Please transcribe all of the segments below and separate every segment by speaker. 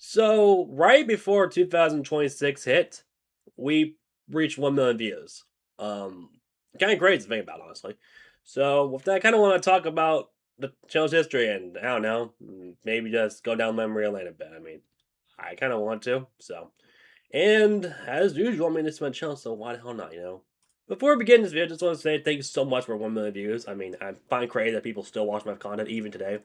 Speaker 1: So right before 2026 hit, we reached 1 million views. Um, Kind of crazy to think about, honestly. So with that, I kind of want to talk about the channel's history, and I don't know, maybe just go down memory lane a bit. I mean, I kind of want to. So, and as usual, I mean, it's my channel, so why the hell not? Before we begin this video, I just want to say thank you so much for 1 million views. I mean, I find crazy that people still watch my content even today.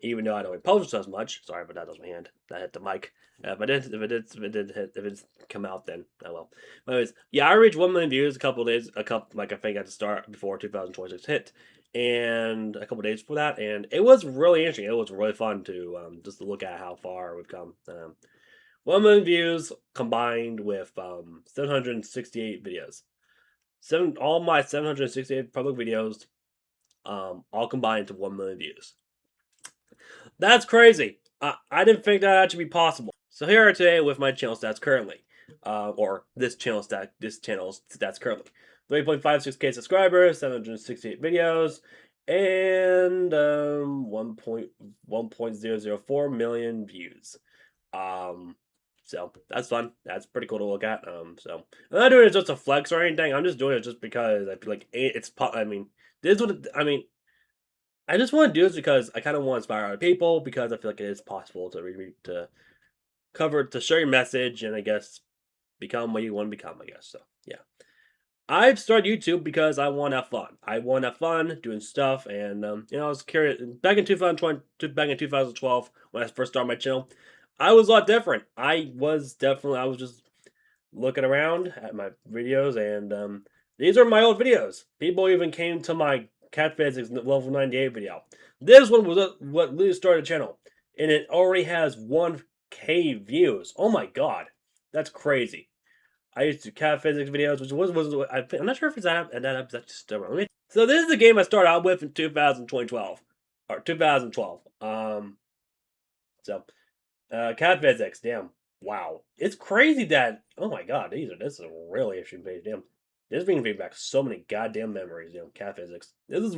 Speaker 1: Even though I don't post as much. Sorry, but that was my hand. That hit the mic. If it did come out, then oh well. But anyways, yeah, I reached 1 million views a couple days, like I think at the start before 2026 hit, and a couple days before that, and it was really interesting. It was really fun to just to look at how far we've come. 1 million views combined with 768 videos. All my 768 public videos, all combined to 1 million views. That's crazy. I didn't think that actually be possible. So here are today with my channel stats currently, or this channel's stats currently: 3.56K subscribers, 768 videos, and 1.004 million views. So that's fun. That's pretty cool to look at. So I'm not doing it just to flex or anything. I'm just doing it just because I feel like it's. I mean, this is what I mean. I just want to do this because I kind of want to inspire other people because I feel like it is possible to to share your message and I guess become what you want to become. I guess so. Yeah, I've started YouTube because I want to have fun. I want to have fun doing stuff, and I was curious back in 2012 when I first started my channel. I was a lot different. I was just looking around at my videos, and these are my old videos. People even came to my cat physics level 98 video. This one was what really started the channel, and it already has 1K views. Oh my god, that's crazy. I used to cat physics videos, which I'm not sure if it's that's still around. So this is the game I started out with in 2012 or 2012. So cat physics, damn. Wow. It's crazy that, oh my god, this is a really interesting page, damn. This is bringing me back so many goddamn memories, cat physics. This is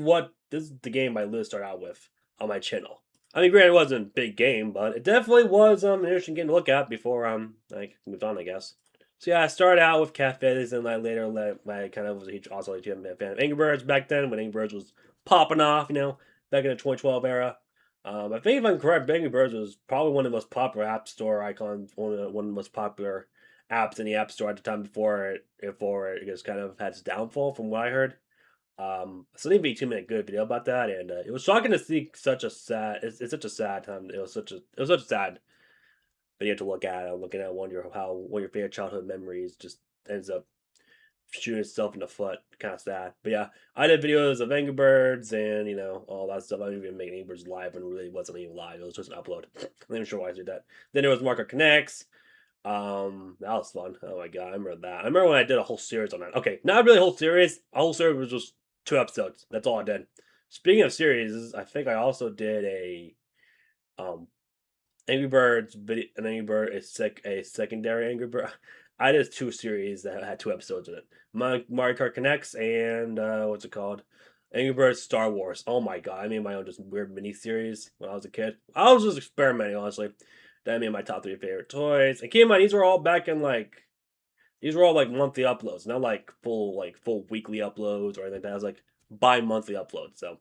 Speaker 1: the game I literally started out with on my channel. I mean, granted, it wasn't a big game, but it definitely was an interesting game to look at before like moved on, I guess. So yeah, I started out with cat physics, and I later I kind of was also a fan of Angry Birds back then when Angry Birds was popping off, back in the 2012 era. I think if I'm correct, Angry Birds was probably one of the most popular App Store icons, one of the most popular apps in the App Store at the time before it just kind of had its downfall, from what I heard. So didn't be 2 minute good video about that, and it was shocking to see such a sad. It's such a sad time. It was such a sad video to look at. I'm looking at wonder how one of your favorite childhood memories just ends up shooting itself in the foot. Kind of sad. But yeah, I did videos of Angry Birds and all that stuff. I didn't even make Angry Birds live when it really wasn't even live. It was just an upload. I'm not even sure why I did that. Then there was Marker Connects. That was fun. Oh my god, I remember that. I remember when I did a whole series on that. Okay, not really a whole series. A whole series was just 2 episodes. That's all I did. Speaking of series, I think I also did um Angry Birds video, an Angry Bird a secondary Angry Bird. I did 2 series that had 2 episodes in it. Mario Kart Connects and what's it called? Angry Birds Star Wars. Oh my god, I made my own just weird mini series when I was a kid. I was just experimenting, honestly. Then I made my top 3 favorite toys. And keep in mind, these were all monthly uploads, not like full weekly uploads or anything like that. It was like bi-monthly uploads. So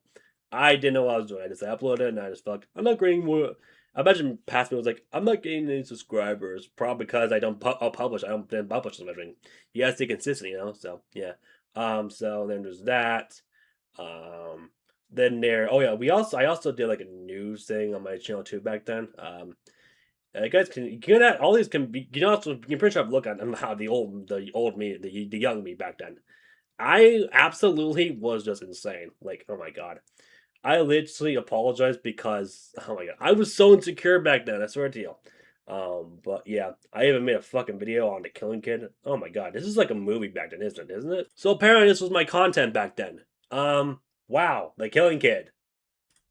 Speaker 1: I didn't know what I was doing. I just uploaded it and I just felt like I'm not getting more. I imagine past me was like, I'm not getting any subscribers, probably because I don't I'll publish. I don't then publish something. You gotta stay consistent, So yeah. So then there's that. Um. Then oh yeah, I also did like a news thing on my channel too back then. Guys you can all these can be you can pretty much look at how the old me the young me back then. I absolutely was just insane. Like, oh my god. I literally apologized because oh my god, I was so insecure back then. I swear to you. But yeah, I even made a fucking video on the Killing Kid. Oh my god, this is like a movie back then, isn't it? Isn't it? So apparently, this was my content back then. Wow, the Killing Kid.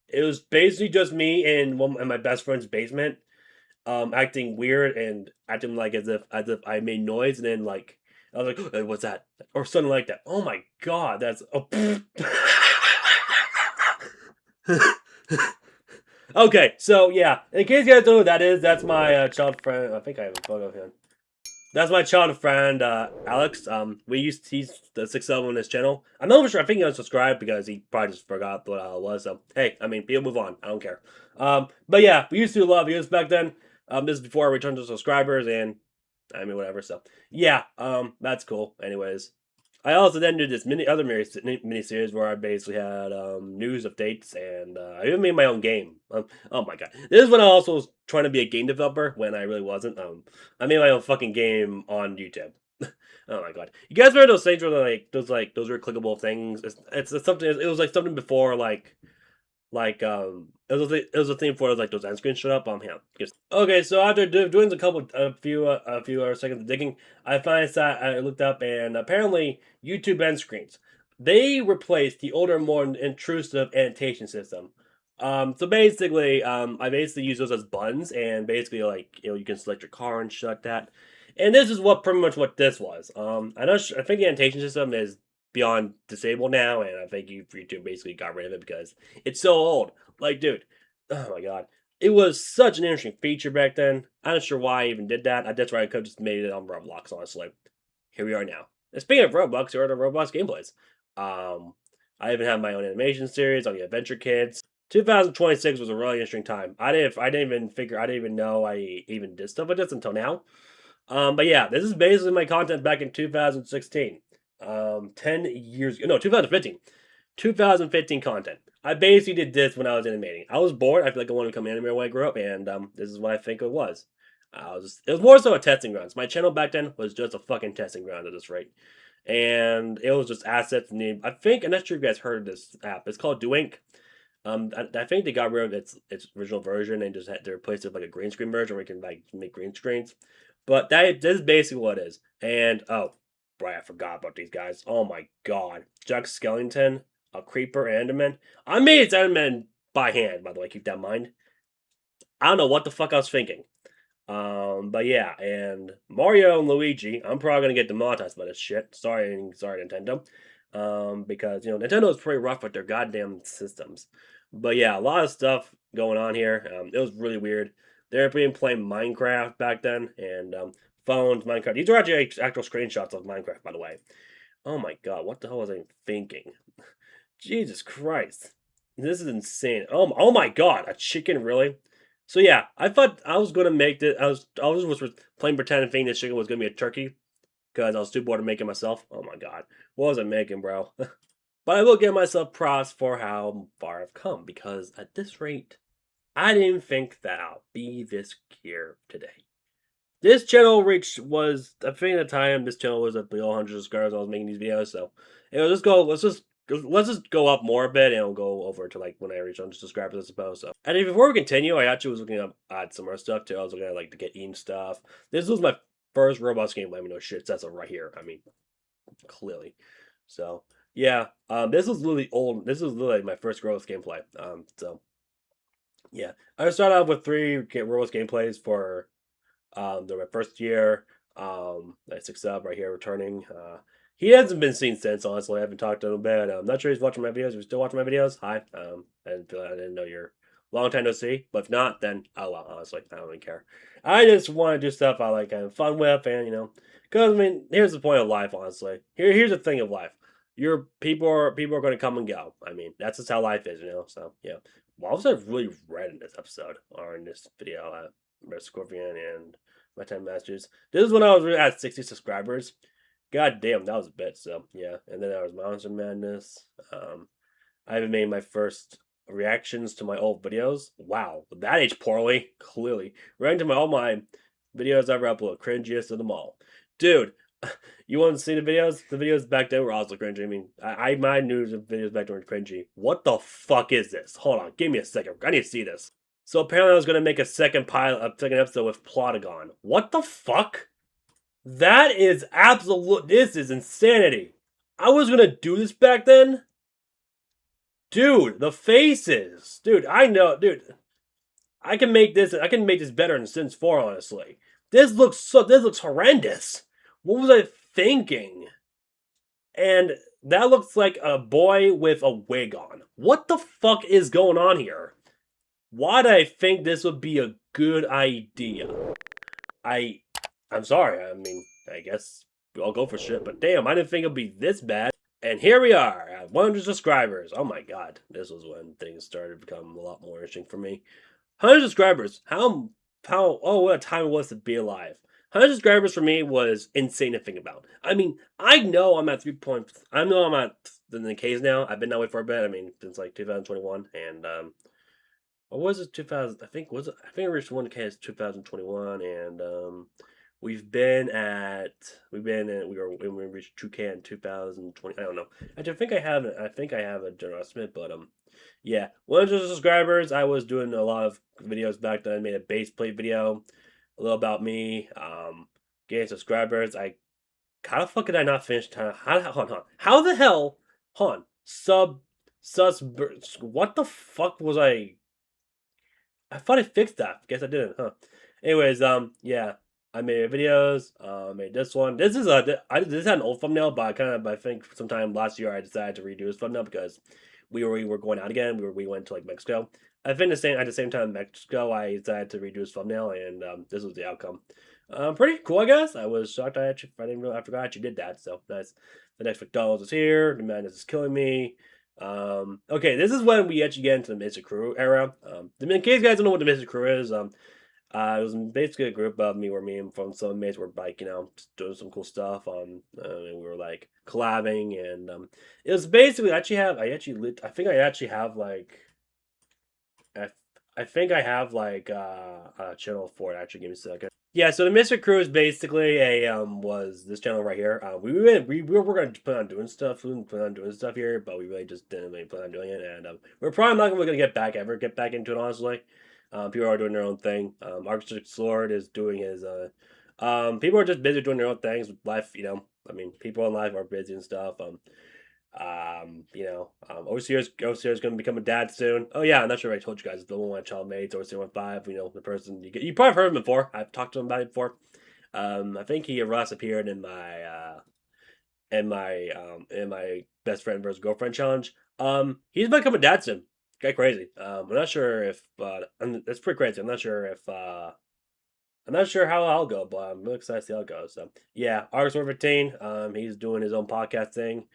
Speaker 1: It was basically just me in my best friend's basement, acting weird and acting like as if I made noise, and then like I was like, "Hey, what's that?" or something like that. Oh my god, that's oh. Okay, so yeah, in case you guys don't know who that is, that's my child friend. I think I have a photo of him. That's my child friend, Alex. He's the 6-7 on his channel. I'm not even sure. I think he unsubscribed because he probably just forgot what it was. So hey, I mean, people move on. I don't care. But yeah, we used to love videos back then. This is before I returned to subscribers, and I mean, whatever. So yeah, that's cool. Anyways, I also then did this mini series where I basically had news updates, and I even made my own game. Oh my god, this is when I also was trying to be a game developer when I really wasn't. I made my own fucking game on YouTube. Oh my god, you guys remember those things where those were clickable things? It's something. It was like something before it was a thing for like those end screens shut up. Yeah. Okay, so after doing a few seconds of digging, I finally sat. I looked up, and apparently YouTube end screens they replaced the older, more intrusive annotation system. So basically, I basically use those as buttons, and basically like you can select your car and shut that. And this is what pretty much what this was. I think the annotation system is beyond disabled now, and I think YouTube basically got rid of it because it's so old. Like, dude, oh my god, it was such an interesting feature back then. I'm not sure why I even did that. That's why I could have just made it on Roblox, honestly. Here we are now. And speaking of Roblox, here are the Roblox gameplays. I even have my own animation series on the Adventure Kids. 2026 was a really interesting time. I didn't even know I even did stuff like this until now. But yeah, this is basically my content back in 2016. 10 years ago. No, 2015. 2015 content. I basically did this when I was animating. I was bored. I feel like I wanted to become an animator when I grew up, and this is what I think it was. It was more so a testing grounds. My channel back then was just a fucking testing ground at this rate. And it was just assets. I think, I'm not sure if you guys heard of this app. It's called Doink. I think they got rid of its original version and just had to replace it with like a green screen version where you can like make green screens. But this is basically what it is. And oh, boy, I forgot about these guys. Oh my god, Jack Skellington, a creeper, Enderman. I made its Enderman by hand, by the way. Keep that in mind. I don't know what the fuck I was thinking. But yeah, and Mario and Luigi, I'm probably gonna get demonetized by this shit. Sorry, Nintendo. Because Nintendo is pretty rough with their goddamn systems. But yeah, a lot of stuff going on here. It was really weird. They were playing Minecraft back then, and phones, Minecraft. These are actually actual screenshots of Minecraft, by the way. Oh my god, what the hell was I thinking? Jesus Christ, this is insane. Oh my god, a chicken, really? So yeah, I thought I was gonna make this. I was playing pretend and thinking this chicken was gonna be a turkey because I was too bored to make it myself. Oh my god, what was I making, bro? But I will give myself props for how far I've come because at this rate, I didn't think that I'll be this here today. This channel reached was I think at the time this channel was at below 100 subscribers. I was making these videos, so let's go. Let's just go up more a bit, and we'll go over to like when I reach 100 subscribers, I suppose. So, and before we continue, I actually was looking up at some more stuff too. I was looking at like the get eaten stuff. This was my first Roblox game. I mean, no shit, that's right here. I mean, clearly. So yeah, this was literally old. This was literally my first Roblox gameplay. So yeah, I started out with 3 Roblox gameplays for my first year. That's 6 up right here returning. He hasn't been seen since, honestly. I haven't talked to him a bit. I'm not sure he's watching my videos. If you're still watching my videos, hi. I didn't know you're long time no see. But if not, then oh well, honestly, I don't really care. I just want to do stuff I like having fun with, and because I mean, here's the point of life, honestly. Here's the thing of life. Your people are going to come and go. I mean, that's just how life is. So yeah. What was I really read in this episode or in this video? Scorpion and my 10 masters. This is when I was at 60 subscribers. God damn, that was a bit. So yeah, and then there was Monster Madness. I haven't made my first reactions to my old videos. Wow, that aged poorly. Clearly, right into all my videos I've ever uploaded, cringiest of them all, dude. You want to see the videos? The videos back then were also cringy. I mean, my news videos back then were cringy. What the fuck is this? Hold on, give me a second. I need to see this. So apparently I was gonna make a second episode with Plotagon. What the fuck? That is absolute. This is insanity. I was gonna do this back then, dude. The faces, dude. I know, dude. I can make this. I can make this better than Sims 4. Honestly, this looks horrendous. What was I thinking? And that looks like a boy with a wig on. What the fuck is going on here? why did I think this would be a good idea? I I'm sorry. I mean, I guess I'll go for shit, but damn, I didn't think it'd be this bad. And here we are at 100 subscribers. Oh my god, this was when things started to become a lot more interesting for me. 100 subscribers. How? Oh, what a time it was to be alive. 100 subscribers for me was insane to think about. I mean, I know I'm at 3 point. I know I'm at in the case now. I've been that way for a bit. I mean, since like 2021, and or was it 2000? I think was it, I think I reached 1K as 2021, and we've been at, we reached 2K in 2020. I don't know. I think I have a general estimate, but yeah, 100 subscribers. I was doing a lot of videos back then. I made a base plate video, a little about me, getting subscribers. I how the fuck did I not finish time? How the hell, hon, sus, what the fuck was I thought I fixed that. Guess I didn't, huh? Anyways, yeah, I made videos. Made this one. This had an old thumbnail, but I think sometime last year I decided to redo this thumbnail because we were going out again. We went to like Mexico. I think at the same time in Mexico, I decided to redo this thumbnail, and this was the outcome. Pretty cool, I guess. I was shocked. I forgot I actually did that. So nice. The next McDonald's is here. The madness is killing me. Okay, this is when we actually get into the Mystic Crew era. In case you guys don't know what the Mystic Crew is, it was basically a group of me and from some mates were like, just doing some cool stuff. And we were like collabing, and it was basically I think I actually have like I, I think I have like a channel for it. Actually, give me a second. Yeah, so the Mystic Crew is basically a was this channel right here. We were gonna plan on doing stuff. We didn't plan on doing stuff here, but we really just didn't really plan on doing it. And we're probably not gonna get back into it honestly. People are doing their own thing. Arctic Lord is doing his. People are just busy doing their own things with life. I mean, people in life are busy and stuff. Overseer is going to become a dad soon. Oh yeah, I'm not sure if I told you guys the one my child made, Overseer 1.5. The person you probably heard of him before. I've talked to him about it before. I think he Russ appeared in my best friend versus girlfriend challenge. He's about to become a dad soon. Quite crazy. I'm not sure if, that's pretty crazy. I'm not sure how I'll go, but I'm really excited to see how it goes. So yeah, August 15. He's doing his own podcast thing.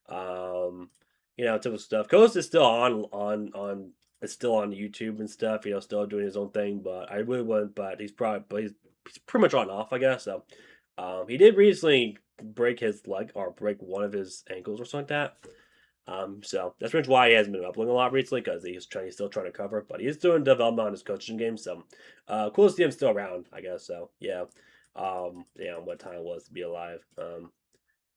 Speaker 1: Um, typical stuff. Ghost is still on. It's still on YouTube and stuff. Still doing his own thing. But I really wouldn't. But he's pretty much on off, I guess. So, he did recently break his leg or break one of his ankles or something like that. So that's pretty much why he hasn't been uploading a lot recently because he's still trying to cover, but he's doing development on his coaching game. So, cool to see him still around, I guess. So yeah, what time it was to be alive.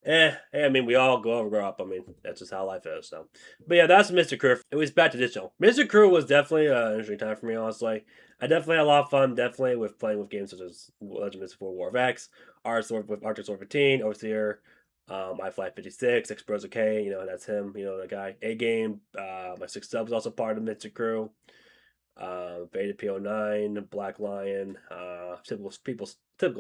Speaker 1: Hey, I mean, we all grow up. I mean, that's just how life is. So, but yeah, that's Mr. Crew. It was back to this show. Mr. Crew was definitely an interesting time for me, honestly. I definitely had a lot of fun, definitely, with playing with games such as Legend of Mystical 4 War of X, Archer Sword 15, Overseer, I Fly 56, Explorer K, that's him, the guy. A Game, my 6 subs also part of the Mr. Crew. Beta PO9, Black Lion, typical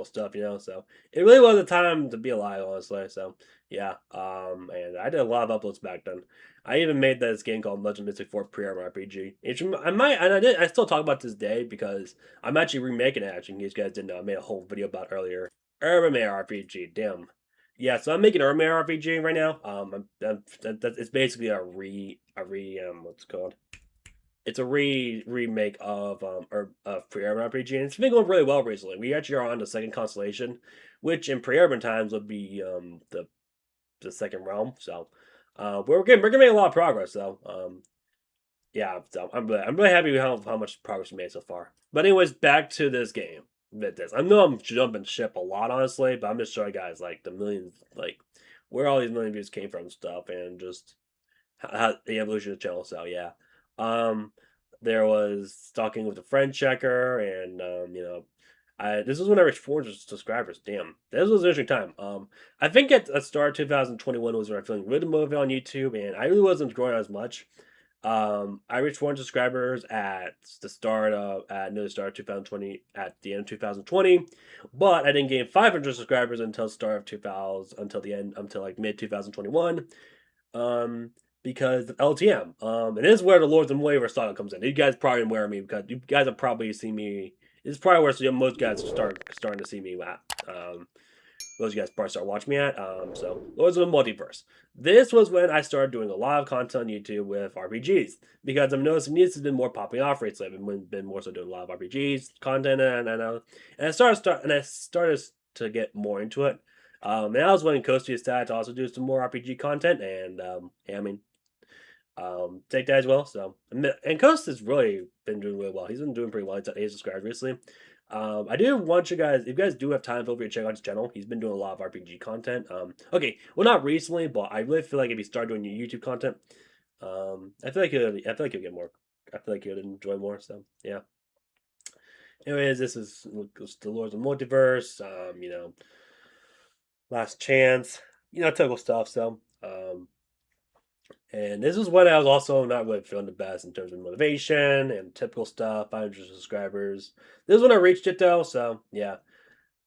Speaker 1: stuff, So it really was a time to be alive, honestly. So yeah, and I did a lot of uploads back then. I even made this game called Legend Mystic 4 Pre-Armor RPG. I still talk about this day because I'm actually remaking it. Actually, in case you guys didn't know, I made a whole video about it earlier. Urban RPG, damn. Yeah, so I'm making Urban RPG right now. It's basically what's it called? It's a remake of pre-urban RPG, and it's been going really well recently. We actually are on the second constellation, which in pre-urban times would be the second realm. So we're gonna make a lot of progress though. Yeah, so I'm really happy with how much progress we made so far. But anyways, back to this game. I know I'm jumping ship a lot, honestly, but I'm just showing you guys like the millions, like where all these million views came from, and stuff, and just how the evolution of the channel. So yeah, um, there was talking with a friend checker, and this is when I reached 400 subscribers. Damn, this was an interesting time. I think at the start of 2021 was when I was feeling really motivated on YouTube, and I really wasn't growing as much. I reached 400 subscribers at near the start of 2020, at the end of 2020, but I didn't gain 500 subscribers until start of 2000, until like mid 2021. because of LTM. And this is where the Lords and Waver saga comes in. You guys probably aware of me because you guys have probably seen me. This is probably where most guys starting to see me at. Those you guys probably start watching me at. So Lords of the Multiverse. This was when I started doing a lot of content on YouTube with RPGs because I've noticing this has been more popping off recently. I've been more so doing a lot of RPGs content, and I started to get more into it. And I was when Coasty decided to also do some more RPG content, and yeah, I mean, take that as well. So, and Coast has really been doing really well. He's been doing pretty well. He's at 8 subscribers recently. I do want you guys, if you guys do have time, feel free to check out his channel. He's been doing a lot of RPG content. Okay, well, not recently, but I really feel like if he started doing your YouTube content, I feel like he'll get more. I feel like he'll enjoy more. So, yeah. Anyways, this is the Lords of Multiverse. Last Chance. Typical stuff. So, and this is when I was also not really feeling the best in terms of motivation and typical stuff. 500 subscribers. This is when I reached it though. So yeah,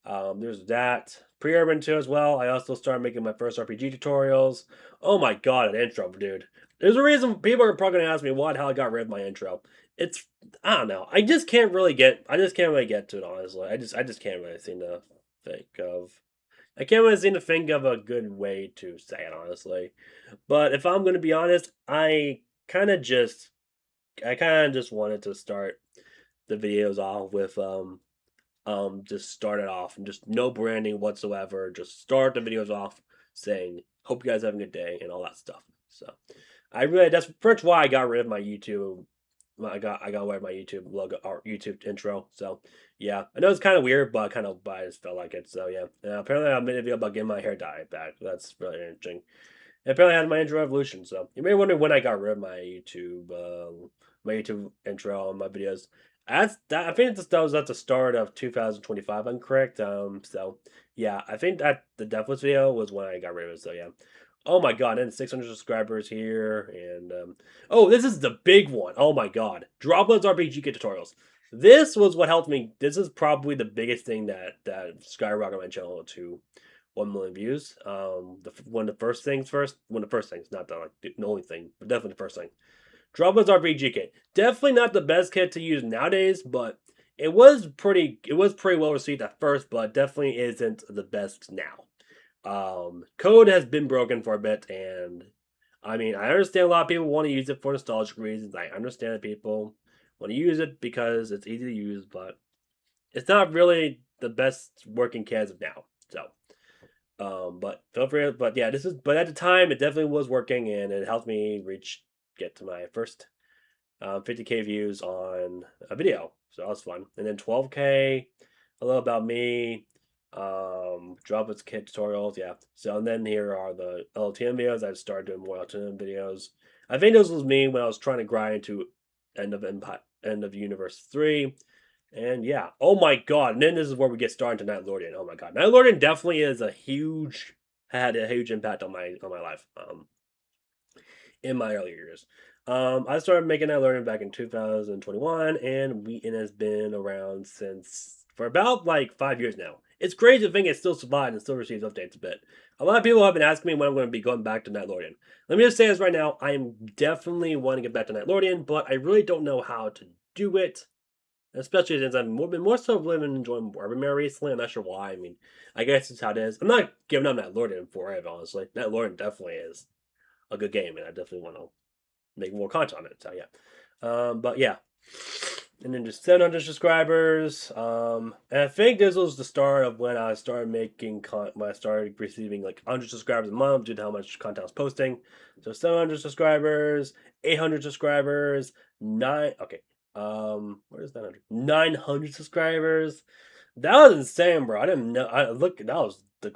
Speaker 1: there's that. Pre-urban too as well. I also started making my first RPG tutorials. Oh my god, an intro, dude. There's a reason people are probably gonna ask me what how I got rid of my intro. It's I don't know. I just can't really get. I just can't really get to it honestly. I just can't really seem to think of. I can't really seem to think of a good way to say it honestly. But if I'm gonna be honest, I kind of just wanted to start the videos off with just start it off and just no branding whatsoever. Just start the videos off saying hope you guys have a good day and all that stuff. So that's pretty much why I got rid of my YouTube. I got rid of my YouTube logo or YouTube intro. So yeah, I know it's kind of weird, but I just felt like it. So yeah, apparently I made a video about getting my hair dyed back. That's really interesting. And apparently I had my intro evolution. So you may wonder when I got rid of my YouTube intro on my videos. I think that was at the start of 2025. I'm correct. So yeah, I think that the Deathless video was when I got rid of it. So yeah. Oh my god, and 600 subscribers here, and oh, this is the big one. Oh my god, Droplets RPG Kit tutorials. This was what helped me. This is probably the biggest thing that skyrocketed my channel to 1 million views. One of the first things, not the only thing, but definitely the first thing. Droplets RPG kit. Definitely not the best kit to use nowadays, but it was pretty well received at first, but definitely isn't the best now. Code has been broken for a bit, and I mean, I understand a lot of people want to use it for nostalgic reasons. I understand that people want to use it because it's easy to use, but it's not really the best working kit as of now. So, but feel free. But yeah, But at the time, it definitely was working, and it helped me get to my first 50K views on a video. So that was fun. And then 12K, a little about me, Droplets kit tutorials, yeah. So and then here are the LTM videos. I started doing more LTM videos. I think this was me when I was trying to grind to End of Universe 3. And yeah. Oh my god. And then this is where we get started to Night Lordian. Oh my god. Night Lordian definitely had a huge impact on my life. In my early years. I started making that learning back in 2021, and it has been around for about like 5 years now. It's crazy to think it still survived and still receives updates a bit. A lot of people have been asking me when I'm going to be going back to Night Lordian. Let me just say this right now, I am definitely wanting to get back to Night Lordian, but I really don't know how to do it. Especially since I've been more so living and enjoying Warhammer recently. I'm not sure why. I mean, I guess it's how it is. I'm not giving up Night Lordian forever, honestly. Night Lordian definitely is a good game, and I definitely want to make more content on it. So yeah, but yeah, and then just 700 subscribers. And I think this was the start of when I started when I started receiving like 100 subscribers a month due to how much content I was posting. So 700 subscribers, 800 subscribers, nine. Okay, where is 900? 900 subscribers. That was insane, bro. I didn't know. That was the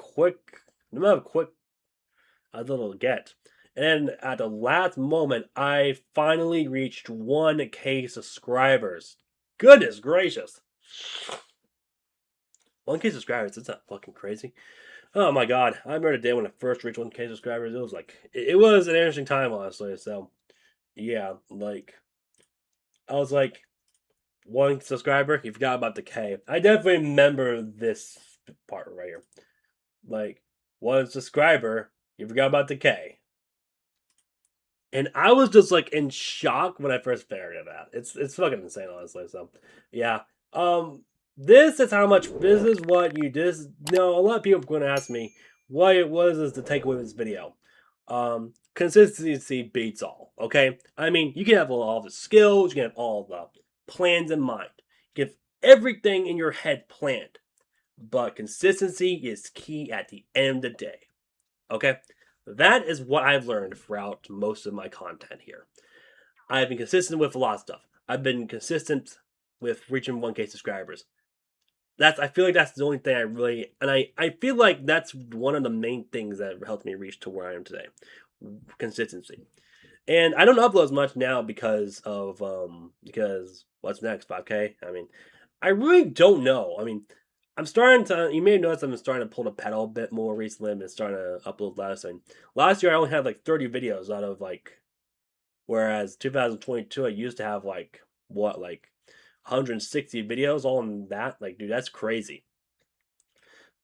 Speaker 1: amount of quick I was able to get. And at the last moment, I finally reached 1K subscribers. Goodness gracious. 1K subscribers, is that fucking crazy? Oh my god. I remember the day when I first reached 1K subscribers. It was an interesting time, honestly. So, yeah, I was like, 1 subscriber, you forgot about the K. I definitely remember this part right here. Like, 1 subscriber, you forgot about the K. And I was just like in shock when I first figured it out. It's fucking insane, honestly. So yeah. Um this is how much this is what you this no a lot of people are gonna ask me what it was is the takeaway of this video. Consistency beats all. Okay? I mean you can have all the skills, you can have all the plans in mind. You can have everything in your head planned. But consistency is key at the end of the day. Okay? That is what I've learned throughout most of my content here. I've been consistent with a lot of stuff. I've been consistent with reaching 1K subscribers. I feel like that's the only thing I really and I feel like that's one of the main things that helped me reach to where I am today. Consistency. And I don't upload as much now because what's next, 5K? I mean, I really don't know. I mean, I'm starting to you may have noticed I'm starting to pull the pedal a bit more recently. I've been starting to upload less. And last year I only had like 30 videos out of like whereas 2022 I used to have like what like 160 videos all in that. Like, dude, that's crazy.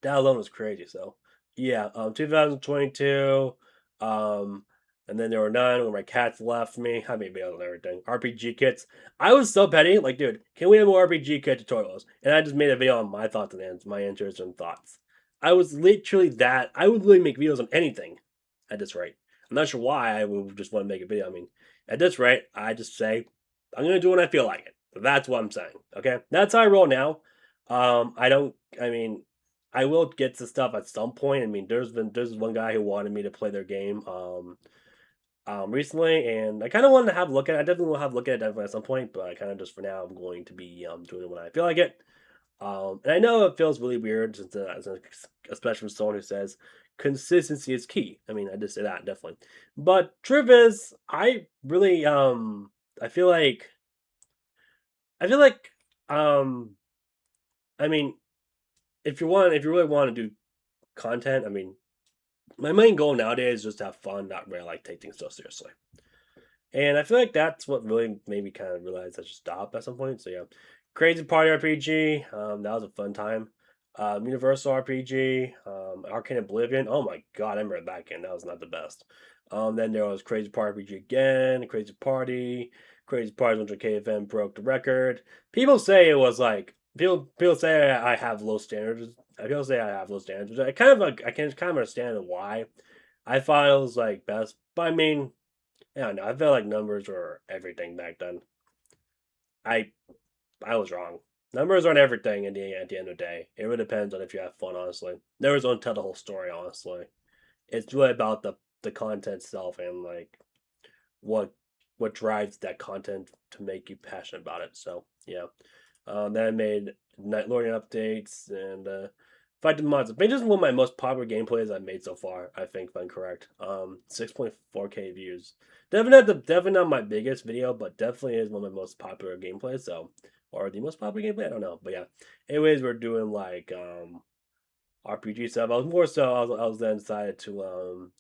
Speaker 1: That alone was crazy. So yeah, 2022, um, and then there were none when my cats left me. I made videos and everything. RPG kits. I was so petty. Like, dude, can we have more RPG kit tutorials? And I just made a video on my thoughts and my interests and thoughts. I was literally that. I would literally make videos on anything at this rate. I'm not sure why I would just want to make a video. I mean, at this rate, I just say I'm gonna do when I feel like it. That's what I'm saying. Okay, that's how I roll now. I don't. I mean, I will get to stuff at some point. I mean, there's one guy who wanted me to play their game recently, and I kind of wanted to have a look at it. I definitely will have a look at it definitely at some point, but I kind of just for now I'm going to be doing it when I feel like it. And I know it feels really weird, especially from someone who says consistency is key. I mean, I just say that definitely, but truth is, I really I feel like I feel like um I mean if you really want to do content, I mean my main goal nowadays is just to have fun, not really like take things so seriously. And I feel like that's what really made me kind of realize I should stop at some point. So yeah, Crazy Party RPG, that was a fun time. Universal RPG, Arcane Oblivion. Oh my god, I remember that game. That was not the best. Then there was Crazy Party RPG again, Crazy Party 100K event broke the record. People say it was like people say I have low standards. People say I have low standards, which I kind of like. I can kind of understand why. I thought it was like best, but I mean, I don't know. I felt like numbers were everything back then. I I was wrong. Numbers aren't everything at the end of the day. It really depends on if you have fun, honestly. Numbers don't tell the whole story, honestly. It's really about the content itself and like what what drives that content to make you passionate about it. So yeah. Then I made night lording updates and fight the mods. I think this is one of my most popular gameplays I've made so far. I think, if I'm correct. 6.4K views. Definitely not my biggest video, but definitely is one of my most popular gameplays. So, or the most popular gameplay. I don't know, but yeah. Anyways, we're doing like RPG stuff. I was more so. I was then decided to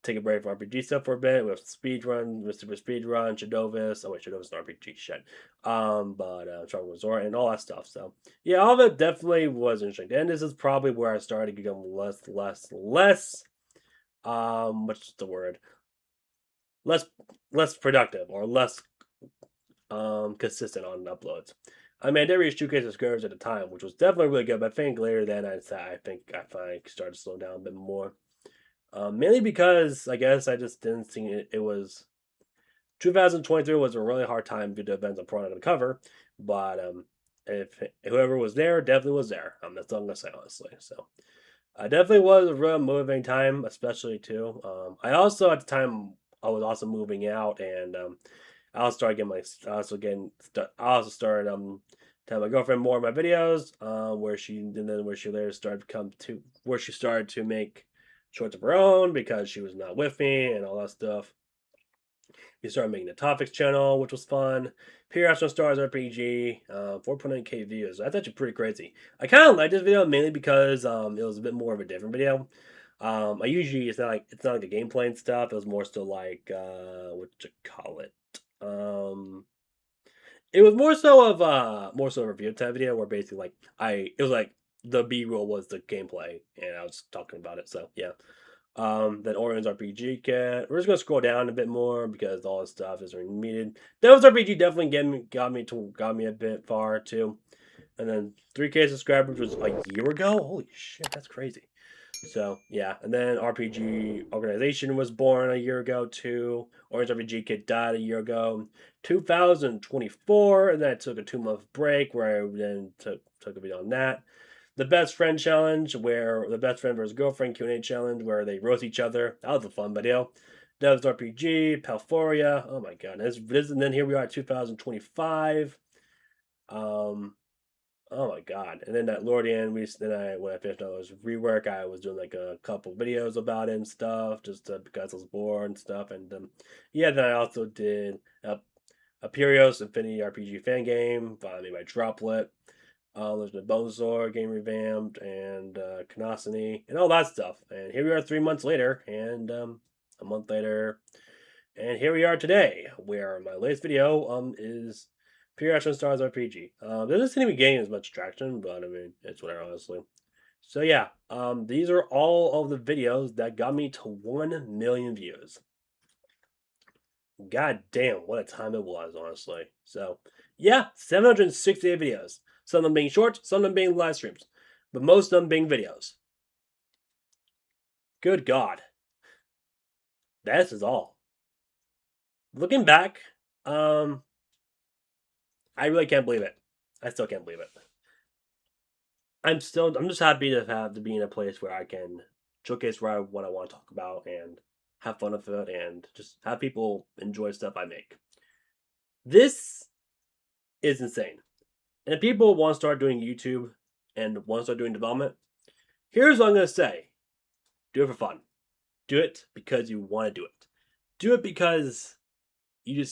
Speaker 1: take a break from RPG stuff for a bit with speedrun, with Super Speedrun, Shadovis. Oh wait, Shadovis is an RPG shit. But Tropical Resort and all that stuff. So yeah, all of it definitely was interesting. And this is probably where I started to become less what's the word? Less less productive or less consistent on uploads. I mean, I did reach 2K subscribers at the time, which was definitely really good. But I think later then I think I finally started to slow down a bit more. Mainly because I guess I just didn't think it was 2023 was a really hard time due to events I'm probably not going to cover. But if whoever was there definitely was there. That's all I'm gonna say honestly. So I definitely was a real motivating time, especially too. I also at the time I was also moving out, and I also started getting I also started telling my girlfriend more of my videos, where she later started to come to where she started to make shorts of her own because she was not with me and all that stuff. We started making the topics channel, which was fun. Pure Astro Stars RPG, 4.9K views. That's actually pretty crazy. I kind of like this video mainly because it was a bit more of a different video. I usually it's not like a gameplay and stuff. It was more still like what you call it. It was more so a review type video where basically it was like the B roll was the gameplay and I was talking about it. So yeah. Then Orion's RPG kit. We're just gonna scroll down a bit more because all this stuff is needed. Devil's RPG definitely got me a bit far too. And then 3K subscribers was a year ago. Holy shit, that's crazy. So yeah, and then RPG Organization was born a year ago too. Orange RPG Kid died a year ago, 2024, and then I took a 2 month break where I then took a video on that. The Best Friend Challenge, where the best friend versus girlfriend Q&A challenge, where they roast each other. That was a fun video. Devs RPG, Palforia. Oh my god, and then here we are at 2025. Oh my god! And then that Lordian, when I finished all those rework, I was doing like a couple videos about it and stuff, just because I was bored and stuff. And yeah, then I also did a Purios Infinity RPG fan game, made by Droplet. There's the Bonesaur game revamped, and Canosity, and all that stuff. And here we are 3 months later, and a month later, and here we are today, where my latest video is Pure Action Stars RPG. This doesn't seem to be gaining as much traction, but I mean, it's whatever, honestly. So yeah, these are all of the videos that got me to 1 million views. God damn, what a time it was, honestly. So yeah, 768 videos. Some of them being short, some of them being live streams, but most of them being videos. Good God. This is all. Looking back, I really can't believe it. I still can't believe it. I'm just happy to be in a place where I can showcase what I want to talk about and have fun with it and just have people enjoy stuff I make. This is insane. And if people want to start doing YouTube and want to start doing development, here's what I'm going to say. Do it for fun. Do it because you want to do it. Do it because you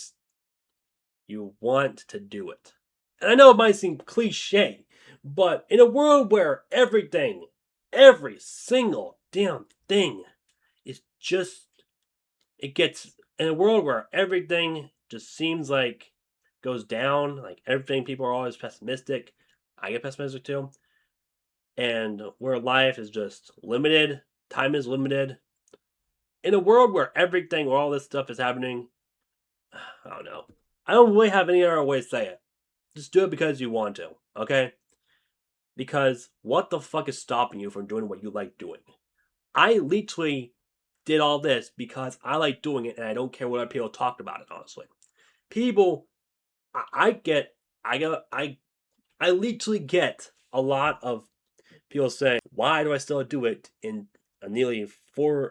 Speaker 1: want to do it. And I know it might seem cliche, but in a world where every single damn thing is just, in a world where everything just seems like goes down, like everything, people are always pessimistic. I get pessimistic too. And where life is just limited, time is limited. In a world where all this stuff is happening, I don't know. I don't really have any other way to say it. Just do it because you want to, okay? Because what the fuck is stopping you from doing what you like doing? I literally did all this because I like doing it and I don't care what other people talk about it, honestly. People, I literally get a lot of people saying, why do I still do it in nearly why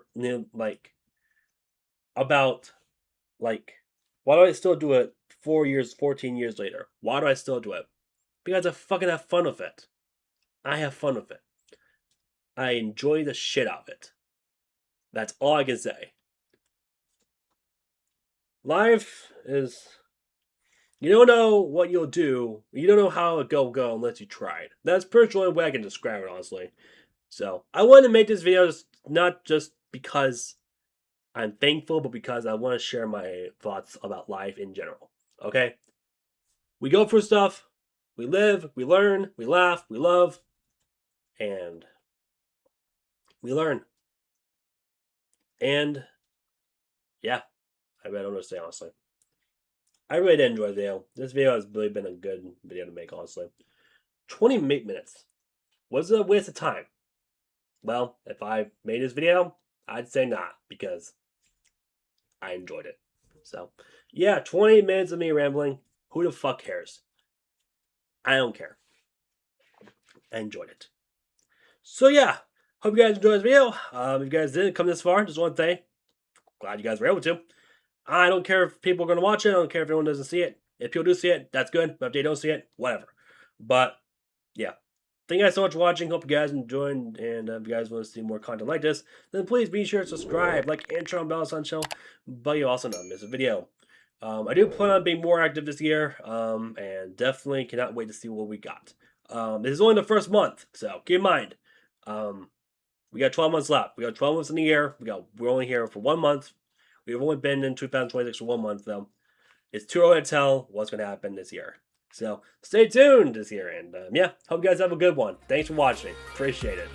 Speaker 1: do I still do it 14 years later? Why do I still do it? Because I fucking have fun with it. I have fun with it. I enjoy the shit out of it. That's all I can say. Life is... You don't know what you'll do. You don't know how it'll go unless you tried. That's pretty much the only way I can describe it, honestly. So, I wanted to make this video not just because I'm thankful, but because I want to share my thoughts about life in general. Okay? We go through stuff. We live. We learn. We laugh. We love. And we learn. And yeah, I don't know what to say, honestly. I really did enjoy the video. This video has really been a good video to make, honestly. 28 minutes. Was it a waste of time? Well, if I made this video, I'd say not, because I enjoyed it. So, yeah, 28 minutes of me rambling. Who the fuck cares? I don't care. I enjoyed it. So, yeah. Hope you guys enjoyed this video. If you guys didn't come this far, just one thing. Glad you guys were able to. I don't care if people are going to watch it. I don't care if anyone doesn't see it. If people do see it, that's good. But if they don't see it, whatever. But, yeah. Thank you guys so much for watching. Hope you guys enjoyed. And if you guys want to see more content like this, then please be sure to subscribe, like, and turn on bell on channel. But you also not miss a video. I do plan on being more active this year. And definitely cannot wait to see what we got. This is only the first month. So keep in mind. We got 12 months left. We got 12 months in the year. We're only here for 1 month. We've only been in 2026 for 1 month, though. It's too early to tell what's going to happen this year. So, stay tuned this year. And, yeah, hope you guys have a good one. Thanks for watching. Appreciate it.